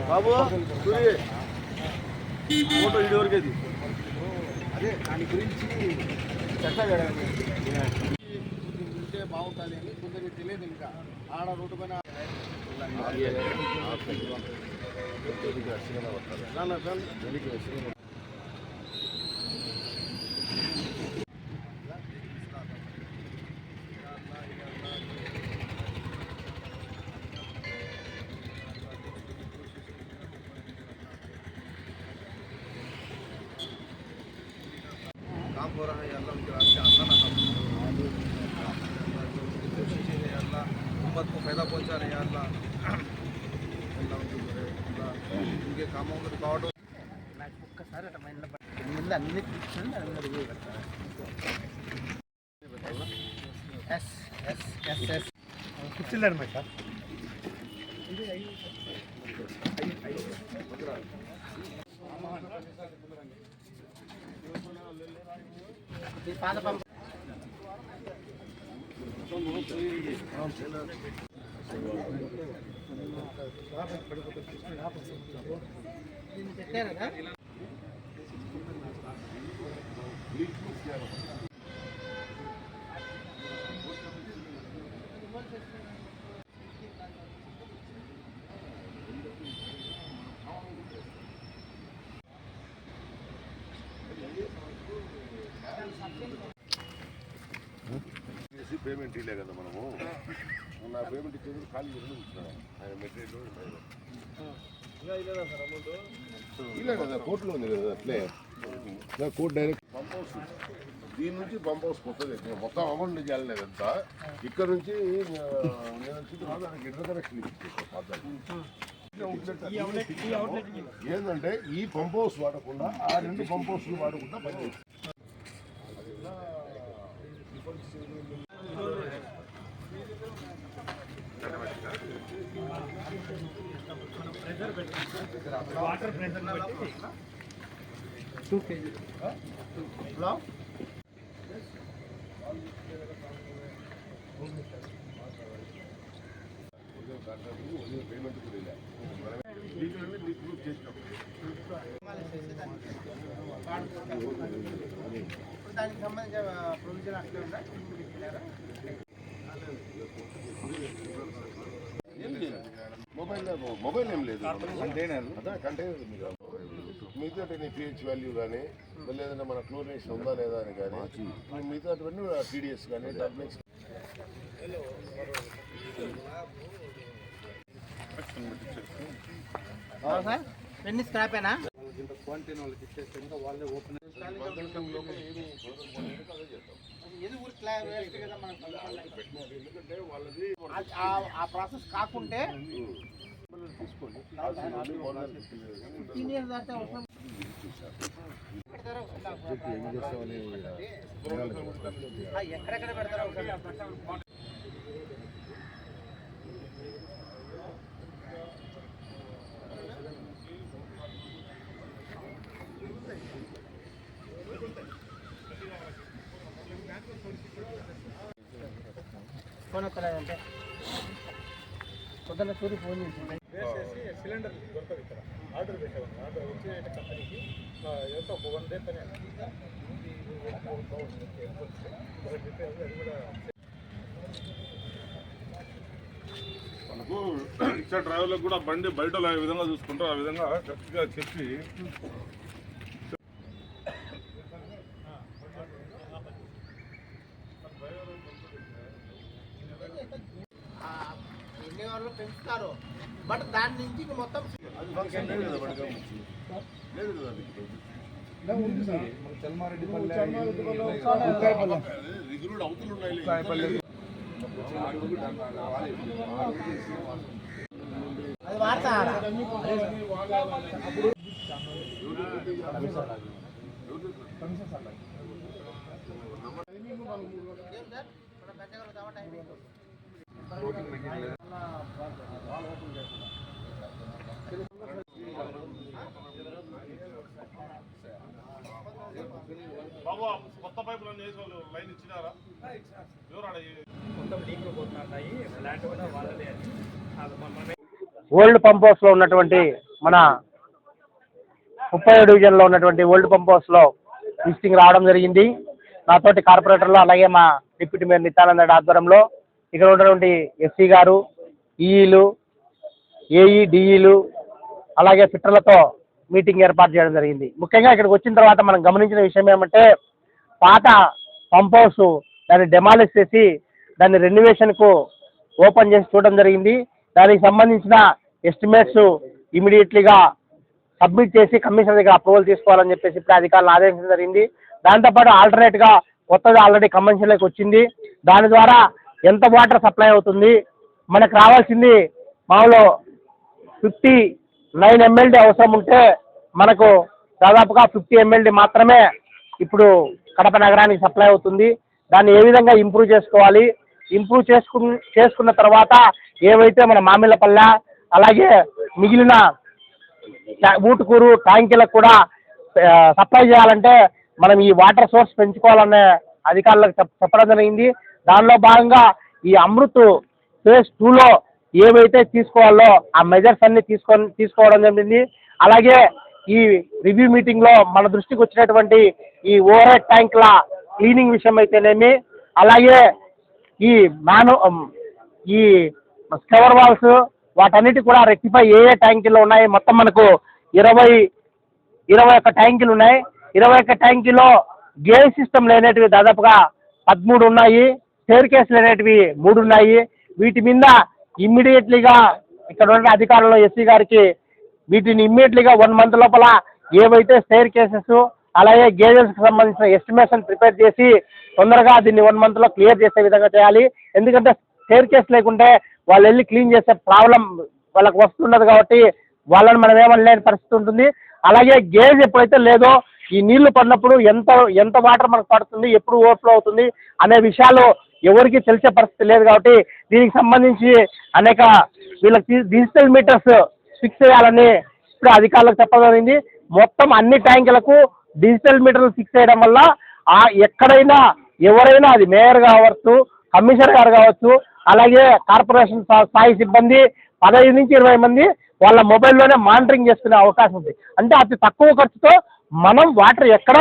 బాబు photo video వరకేది అదే దాని గురించి చర్చ ఉంటే బాగుంటుంది అని కొందరికి తెలియదు. ఇంకా ఆడ రోడ్డు పైన काम हो रहा है अल्लाह उनके रास्ते आसान आता कोशिश है अल्लाह उम्मत को फ़ायदा पहुँचा रहे हैं अल्लाह अल्लाह उनकी जो है उनके कामों में रुकावट ఒక్కసారి అట్లా మైండ్లో ముందు అన్ని కూర్చొని అందరూ రివ్యూ పెడతారు. ఎస్ ఎస్ ఎస్ ఎస్ కూర్చుంది అనమాట. పాత పంప పెట్టారా పేమెంట్ ఇలే కదా మనము నా పేమెంట్ ఇచ్చేది ఖాళీ కూర్చున్నాను. ఆయన మెటీరియల్ ఇలా కదా కోర్టులో ఉంది కదా అట్లే కోర్టు డైరెక్ట్ పంప్ హౌస్ దీని నుంచి పంప్ హౌస్ కొత్తది మొత్తం అమౌంట్ చేయాలనేదంతా ఇక్కడ నుంచి ఇంటర్కనెక్షన్ ఏంటంటే ఈ పంప్ హౌస్ వాడకుండా ఆ రెండు పంప్ హౌస్లు వాడకుండా పనిచేస్తుంది. వాటర్ ప్రెజర్ బట్టి 2 kg పేమెంట్ కూడా చేసినాం. దానికి సంబంధించిన ప్రొవిజన్ అట్లే ఉందా? మొబైల్ ఏం లేదు, కంటైనర్ మిగతా పిహెచ్ వాల్యూ కానీ లేదంటే మన క్లోరినేషన్ ఉందా లేదా అని కానీ మిగతావన్నీ టీడీఎస్ కానీ టాబ్లెట్స్ ఎన్ని స్క్రాపేనా క్వాంటిటీ వాళ్ళకి ఇచ్చేస్తే ఇంకా వాళ్ళే ఓపెన్ ఎందుకంటే వాళ్ళది ఆ ప్రాసెస్ కాకుంటే తీసుకోండి. ఎక్కడెక్కడ పెడతారో ఫోన్ ఎత్తలేదంటే పొద్దున్న చూరి ఫోన్ చేసింది. వేసేసి సిలిండర్ దొరకదు ఇక్కడ ఆర్డర్ పెట్టాము. ఆర్డర్ వచ్చే కంపెనీకి ఎంత 1 డే పని అది కూడా మనకు ఇచ్చే డ్రైవర్లకు కూడా బండి బయట ఏ విధంగా చూసుకుంటారో ఆ విధంగా కరెక్ట్గా చెప్పి ఎన్ని వాళ్ళు పెంచుతారు, బట్ దాని నుంచి మొత్తం రిగురుడు అవతలు ఉన్నాయి. అది వాడతారా బాబు కొత్త పైపులు వేసి వాళ్ళు లైన్ ఇచ్చినారా? ఎవరు ఓల్డ్ పంప్ హౌస్లో ఉన్నటువంటి మన 37 డివిజన్లో ఉన్నటువంటి ఓల్డ్ పంప్ హౌస్లో విజిటింగ్ రావడం జరిగింది. నాతోటి కార్పొరేటర్లు అలాగే మా డిప్యూటీ మేయర్ నిత్యానంద రెడ్డి ఆధ్వర్యంలో ఇక్కడ ఉన్నటువంటి ఎస్సీ గారు, ఈఈలు, ఏఈ, డిఈలు అలాగే ఫిట్టర్లతో మీటింగ్ ఏర్పాటు చేయడం జరిగింది. ముఖ్యంగా ఇక్కడికి వచ్చిన తర్వాత మనం గమనించిన విషయం ఏమంటే పాత పంప్ హౌస్ దాన్ని డెమాలిష్ చేసి దాన్ని రెన్యువేషన్కు ఓపెన్ చేసి చూడడం జరిగింది. దానికి సంబంధించిన ఎస్టిమేట్స్ ఇమీడియట్లీగా సబ్మిట్ చేసి కమిషనర్ దగ్గర అప్రూవల్ తీసుకోవాలని చెప్పేసి ఇప్పుడు అధికారులను ఆదేశించడం జరిగింది. దాంతోపాటు ఆల్టర్నేట్గా కొత్తగా ఆల్రెడీ కన్వెన్షన్లోకి వచ్చింది. దాని ద్వారా ఎంత వాటర్ సప్లై అవుతుంది, మనకు రావాల్సింది మామూలు 59 MLD అవసరం ఉంటే మనకు దాదాపుగా 50 MLD మాత్రమే ఇప్పుడు కడప నగరానికి సప్లై అవుతుంది. దాన్ని ఏ విధంగా ఇంప్రూవ్ చేసుకోవాలి, ఇంప్రూవ్ చేసుకున్న తర్వాత ఏవైతే మన మామిళ్ళపల్లె అలాగే మిగిలిన ఊటుకూరు ట్యాంకీలకు కూడా సప్లై చేయాలంటే మనం ఈ వాటర్ సోర్స్ పెంచుకోవాలనే అధికారులకు చెప్పడం జరిగింది. దానిలో భాగంగా ఈ అమృత్ ఫేజ్ 2లో ఏవైతే తీసుకోవాలో ఆ మెజర్స్ అన్ని తీసుకోవడం జరిగింది. అలాగే ఈ రివ్యూ మీటింగ్లో మన దృష్టికి వచ్చినటువంటి ఈ ఓవర్ హెడ్ ట్యాంకుల క్లీనింగ్ విషయం అయితేనేమి, అలాగే ఈ ఈ స్కవర్ వాల్స్ వాటన్నిటి కూడా రెక్టిఫై ఏ ట్యాంకీలో ఉన్నాయి. మొత్తం మనకు 21 ట్యాంకీలు ఉన్నాయి. 21 ట్యాంకీలో గేజ్ సిస్టమ్ లేనేటివి దాదాపుగా 13 ఉన్నాయి. స్టేర్ కేసులు లేనేటివి 3 ఉన్నాయి. వీటి మీద ఇమ్మీడియట్లీగా ఇక్కడ ఉన్న అధికారులు ఎస్సీ గారికి వీటిని ఇమ్మీడియట్లీగా 1 month లోపల ఏవైతే స్టేర్ కేసెస్ అలాగే గేజెస్కి సంబంధించిన ఎస్టిమేషన్ ప్రిపేర్ చేసి తొందరగా దీన్ని 1 monthలో క్లియర్ చేసే విధంగా చేయాలి. ఎందుకంటే స్టేర్ కేస్ లేకుంటే వాళ్ళు వెళ్ళి క్లీన్ చేసే ప్రాబ్లం వాళ్ళకి వస్తున్నది కాబట్టి వాళ్ళని మనం ఏమనలేని పరిస్థితి ఉంటుంది. అలాగే గేజ్ ఎప్పుడైతే లేదో ఈ నీళ్లు పడినప్పుడు ఎంత వాటర్ మనకు పడుతుంది, ఎప్పుడు ఓవర్ఫ్లో అవుతుంది అనే విషయాలు ఎవరికి తెలిసే పరిస్థితి లేదు. కాబట్టి దీనికి సంబంధించి అనేక వీళ్ళకి డిజిటల్ మీటర్స్ ఫిక్స్ చేయాలని ఇప్పుడు అధికారులకు చెప్పడం జరిగింది. మొత్తం అన్ని ట్యాంకులకు డిజిటల్ మీటర్లు ఫిక్స్ చేయడం వల్ల ఎక్కడైనా ఎవరైనా అది మేయర్ కావచ్చు, కమిషనర్ గారు కావచ్చు, అలాగే కార్పొరేషన్ స్థాయి సిబ్బంది 15 నుంచి 20 మంది వాళ్ళ మొబైల్లోనే మానిటరింగ్ చేసుకునే అవకాశం ఉంది. అంటే అతి తక్కువ ఖర్చుతో మనం వాటర్ ఎక్కడ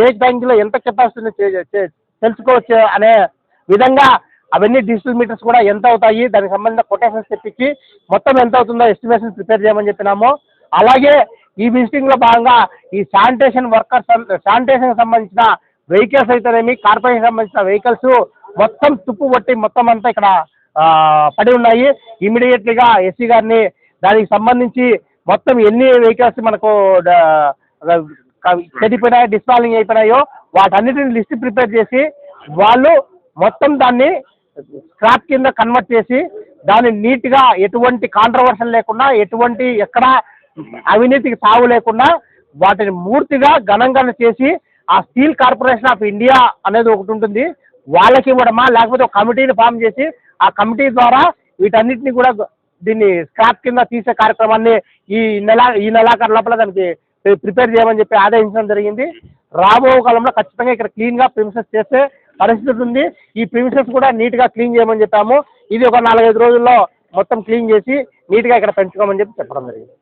ఏ ట్యాంకులో ఎంత కెపాసిటీని తెలుసుకోవచ్చు అనే విధంగా అవన్నీ డిజిటల్ మీటర్స్ కూడా ఎంత అవుతాయి దానికి సంబంధించిన కొటేషన్స్ తెప్పించి మొత్తం ఎంత అవుతుందో ఎస్టిమేషన్ ప్రిపేర్ చేయమని చెప్పినాము. అలాగే ఈ విజిటింగ్లో భాగంగా ఈ శానిటేషన్ శానిటేషన్కి సంబంధించిన వెహికల్స్ అయితేనేమి, కార్పొరేషన్ సంబంధించిన వెహికల్స్ మొత్తం తుప్పు పట్టి మొత్తం అంతా ఇక్కడ పడి ఉన్నాయి. ఇమీడియట్లీగా ఎస్సీ గారిని దానికి సంబంధించి మొత్తం ఎన్ని వెహికల్స్ మనకు చెడిపోయినాయో, డిస్మాలింగ్ అయిపోయినాయో వాటన్నిటిని లిస్ట్ ప్రిపేర్ చేసి వాళ్ళు మొత్తం దాన్ని స్క్రాప్ కింద కన్వర్ట్ చేసి దాన్ని నీట్గా ఎటువంటి కాంట్రవర్షన్ లేకుండా, ఎటువంటి ఎక్కడ అవినీతికి తావు లేకుండా వాటిని పూర్తిగా ఘనంగా చేసి ఆ స్టీల్ కార్పొరేషన్ ఆఫ్ ఇండియా అనేది ఒకటి ఉంటుంది వాళ్ళకి ఇవ్వడమా, లేకపోతే ఒక కమిటీని ఫామ్ చేసి ఆ కమిటీ ద్వారా వీటన్నిటిని కూడా దీన్ని స్క్రాప్ కింద తీసే కార్యక్రమాన్ని ఈ నెలాఖరు లోపల దానికి ప్రిపేర్ చేయమని చెప్పి ఆదేశించడం జరిగింది. రాబో కాలంలో ఖచ్చితంగా ఇక్కడ క్లీన్గా ప్రిమిసెస్ చేసే పరిస్థితి ఉంది. ఈ ప్రిమిసెస్ కూడా నీట్గా క్లీన్ చేయమని చెప్పాము. ఇది ఒక 4-5 రోజుల్లో మొత్తం క్లీన్ చేసి నీట్గా ఇక్కడ పెంచుకోమని చెప్పి చెప్పడం జరిగింది.